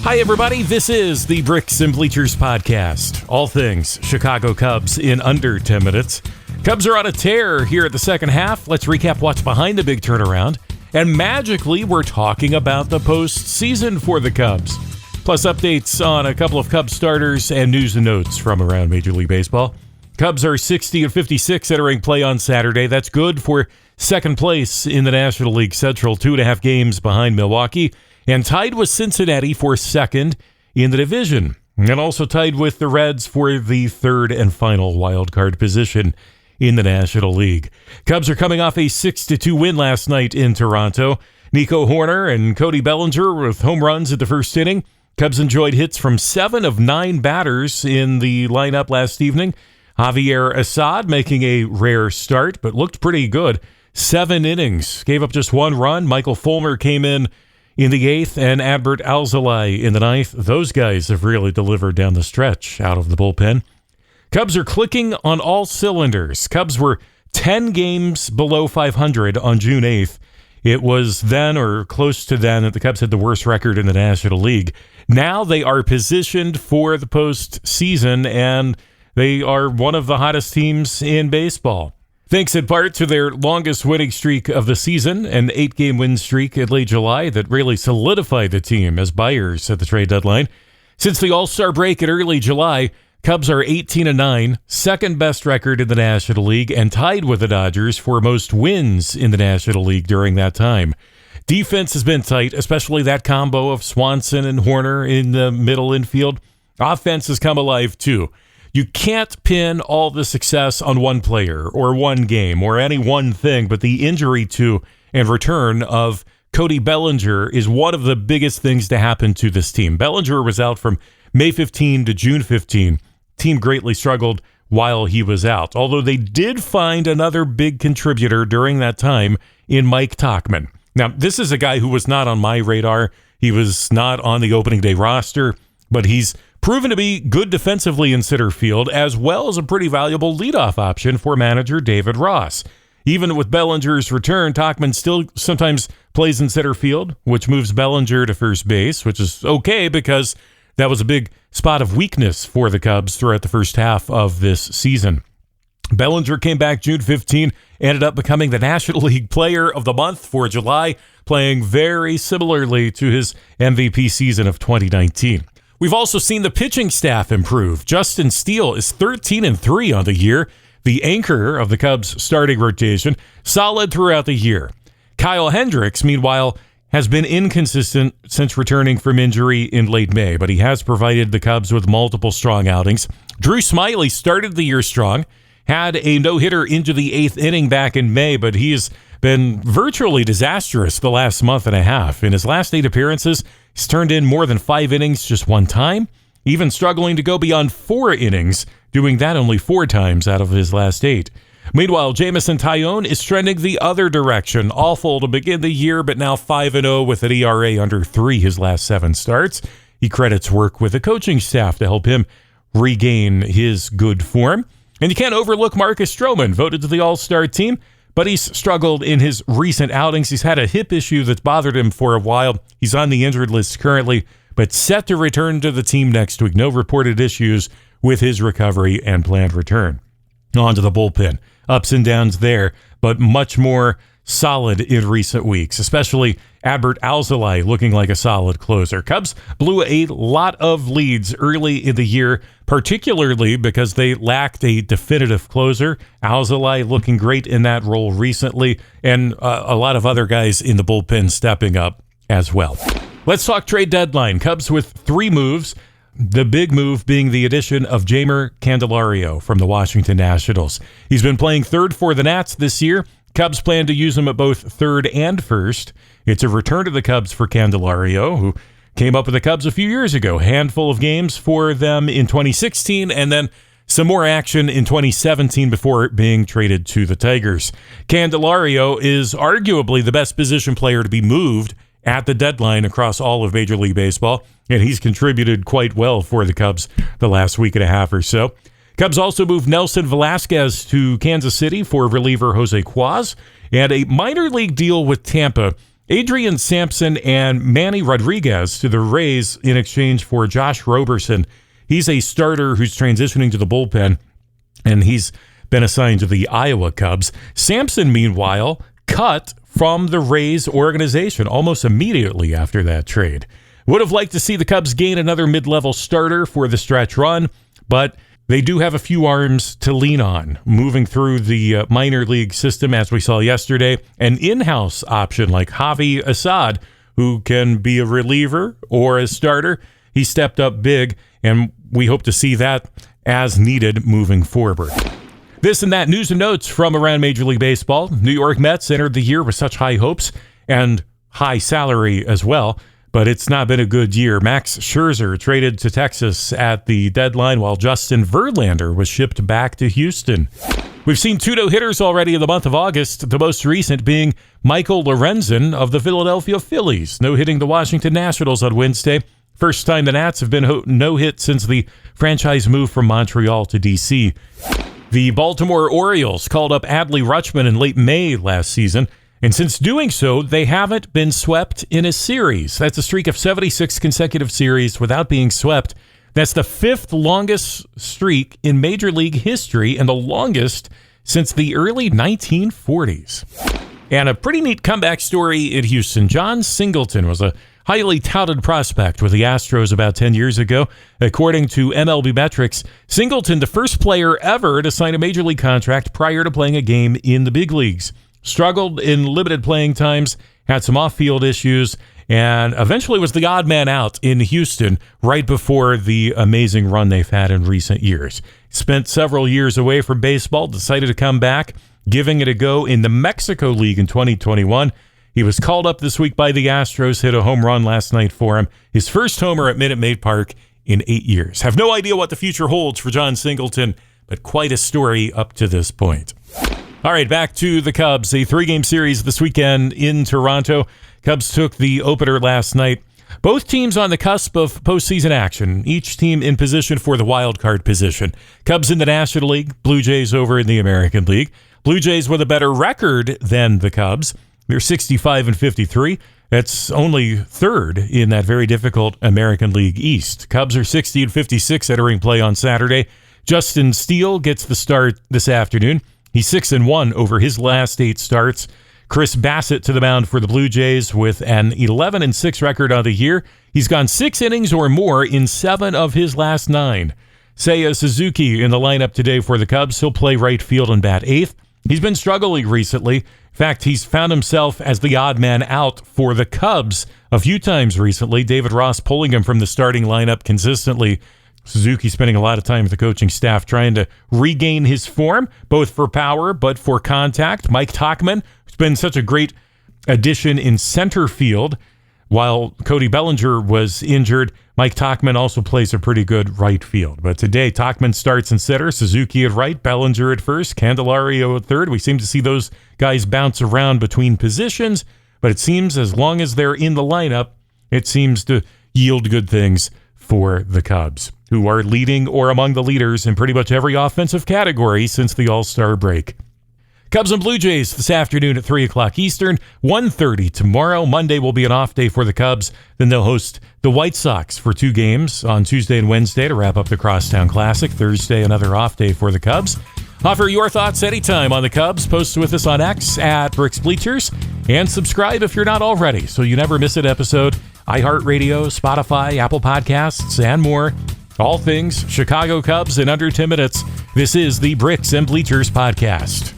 Hi, everybody. This is the Bricks and Bleachers podcast. All things Chicago Cubs in under 10 minutes. Cubs are on a tear here at the second half. Let's recap what's behind the big turnaround. And magically, we're talking about the postseason for the Cubs. Plus updates on a couple of Cubs starters and news and notes from around Major League Baseball. Cubs are 60-56 entering play on Saturday. That's good for second place in the National League Central, 2.5 games behind Milwaukee, and tied with Cincinnati for second in the division, and also tied with the Reds for the third and final wild card position in the National League. Cubs are coming off a 6-2 win last night in Toronto. Nico Hoerner and Cody Bellinger with home runs at the first inning. Cubs enjoyed hits from 7 of 9 batters in the lineup last evening. Javier Assad making a rare start, but looked pretty good. 7 innings, gave up just 1 run. Michael Fulmer came in the 8th, and Adbert Alzolay in the 9th. Those guys have really delivered down the stretch out of the bullpen. Cubs are clicking on all cylinders. Cubs were 10 games below 500 on June 8th. It was then, or close to then, that the Cubs had the worst record in the National League. Now they are positioned for the postseason, and they are one of the hottest teams in baseball. Thanks in part to their longest winning streak of the season, an 8-game win streak in late July that really solidified the team as buyers at the trade deadline. Since the All-Star break in early July, Cubs are 18-9, second best record in the National League, and tied with the Dodgers for most wins in the National League during that time. Defense has been tight, especially that combo of Swanson and Hoerner in the middle infield. Offense has come alive too. You can't pin all the success on one player or one game or any one thing, but the injury to and return of Cody Bellinger is one of the biggest things to happen to this team. Bellinger was out from May 15 to June 15. Team greatly struggled while he was out, although they did find another big contributor during that time in Mike Tauchman. Now, this is a guy who was not on my radar. He was not on the opening day roster, but he's proven to be good defensively in center field, as well as a pretty valuable leadoff option for manager David Ross. Even with Bellinger's return, Tauchman still sometimes plays in center field, which moves Bellinger to first base, which is okay because that was a big spot of weakness for the Cubs throughout the first half of this season. Bellinger came back June 15, ended up becoming the National League Player of the Month for July, playing very similarly to his MVP season of 2019. We've also seen the pitching staff improve. Justin Steele is 13-3 on the year, the anchor of the Cubs' starting rotation, solid throughout the year. Kyle Hendricks, meanwhile, has been inconsistent since returning from injury in late May, but he has provided the Cubs with multiple strong outings. Drew Smyly started the year strong, had a no-hitter into the 8th inning back in May, but he has been virtually disastrous the last month and a half. In his last 8 appearances, he's turned in more than 5 innings just one time, even struggling to go beyond 4 innings, doing that only 4 times out of his last 8. Meanwhile, Jameson Taillon is trending the other direction. Awful to begin the year, but now 5-0 with an ERA under 3 his last 7 starts. He credits work with the coaching staff to help him regain his good form. And you can't overlook Marcus Stroman, voted to the All-Star team, but he's struggled in his recent outings. He's had a hip issue that's bothered him for a while. He's on the injured list currently, but set to return to the team next week. No reported issues with his recovery and planned return. On to the bullpen. Ups and downs there, but much more solid in recent weeks, especially Adbert Alzolay looking like a solid closer. Cubs blew a lot of leads early in the year, particularly because they lacked a definitive closer. Alzolay looking great in that role recently, and a lot of other guys in the bullpen stepping up as well. Let's talk trade deadline. Cubs with 3 moves. The big move being the addition of Jeimer Candelario from the Washington Nationals. He's been playing third for the Nats this year. Cubs plan to use him at both third and first. It's a return to the Cubs for Candelario, who came up with the Cubs a few years ago. Handful of games for them in 2016, and then some more action in 2017 before being traded to the Tigers. Candelario is arguably the best position player to be moved at the deadline across all of Major League Baseball, and he's contributed quite well for the Cubs the last week and a half or so. Cubs also moved Nelson Velasquez to Kansas City for reliever Jose Quaz, and a minor league deal with Tampa Adrian Sampson and Manny Rodriguez to the Rays in exchange for Josh Roberson. He's a starter who's transitioning to the bullpen, and he's been assigned to the Iowa Cubs. Sampson, meanwhile, cut from the Rays organization almost immediately after that trade. Would have liked to see the Cubs gain another mid-level starter for the stretch run, but they do have a few arms to lean on. Moving through the minor league system, as we saw yesterday, an in-house option like Javi Assad, who can be a reliever or a starter. He stepped up big, and we hope to see that as needed moving forward. This and that news and notes from around Major League Baseball. New York Mets entered the year with such high hopes and high salary as well, but it's not been a good year. Max Scherzer traded to Texas at the deadline, while Justin Verlander was shipped back to Houston. We've seen 2 no-hitters already in the month of August, the most recent being Michael Lorenzen of the Philadelphia Phillies, no-hitting the Washington Nationals on Wednesday. First time the Nats have been no-hit since the franchise move from Montreal to D.C. The Baltimore Orioles called up Adley Rutschman in late May last season, and since doing so, they haven't been swept in a series. That's a streak of 76 consecutive series without being swept. That's the 5th longest streak in Major League history and the longest since the early 1940s. And a pretty neat comeback story in Houston. John Singleton was a highly touted prospect with the Astros about 10 years ago. According to MLB Metrics, Singleton, the first player ever to sign a major league contract prior to playing a game in the big leagues. Struggled in limited playing times, had some off-field issues, and eventually was the odd man out in Houston right before the amazing run they've had in recent years. Spent several years away from baseball, decided to come back, giving it a go in the Mexico League in 2021. He was called up this week by the Astros, hit a home run last night for him. His first homer at Minute Maid Park in 8 years. Have no idea what the future holds for John Singleton, but quite a story up to this point. All right, back to the Cubs. A 3-game series this weekend in Toronto. Cubs took the opener last night. Both teams on the cusp of postseason action, each team in position for the wild card position. Cubs in the National League, Blue Jays over in the American League. Blue Jays with a better record than the Cubs. They're 65-53. That's only third in that very difficult American League East. Cubs are 60-56 entering play on Saturday. Justin Steele gets the start this afternoon. He's 6-1 over his last 8 starts. Chris Bassett to the mound for the Blue Jays with an 11-6 record on the year. He's gone 6 innings or more in 7 of his last 9. Seiya Suzuki in the lineup today for the Cubs. He'll play right field and bat 8th. He's been struggling recently. In fact, he's found himself as the odd man out for the Cubs a few times recently. David Ross pulling him from the starting lineup consistently. Suzuki spending a lot of time with the coaching staff trying to regain his form, both for power but for contact. Mike Tauchman, who's been such a great addition in center field. While Cody Bellinger was injured, Mike Tauchman also plays a pretty good right field. But today, Tauchman starts in center, Suzuki at right, Bellinger at first, Candelario at third. We seem to see those guys bounce around between positions, but it seems as long as they're in the lineup, it seems to yield good things for the Cubs, who are leading or among the leaders in pretty much every offensive category since the All-Star break. Cubs and Blue Jays this afternoon at 3 o'clock Eastern, 1:30 tomorrow. Monday will be an off day for the Cubs. Then they'll host the White Sox for 2 games on Tuesday and Wednesday to wrap up the Crosstown Classic. Thursday, another off day for the Cubs. Offer your thoughts anytime on the Cubs. Post with us on X at Bricks Bleachers. And subscribe if you're not already so you never miss an episode. iHeartRadio, Spotify, Apple Podcasts, and more. All things Chicago Cubs in under 10 minutes. This is the Bricks and Bleachers Podcast.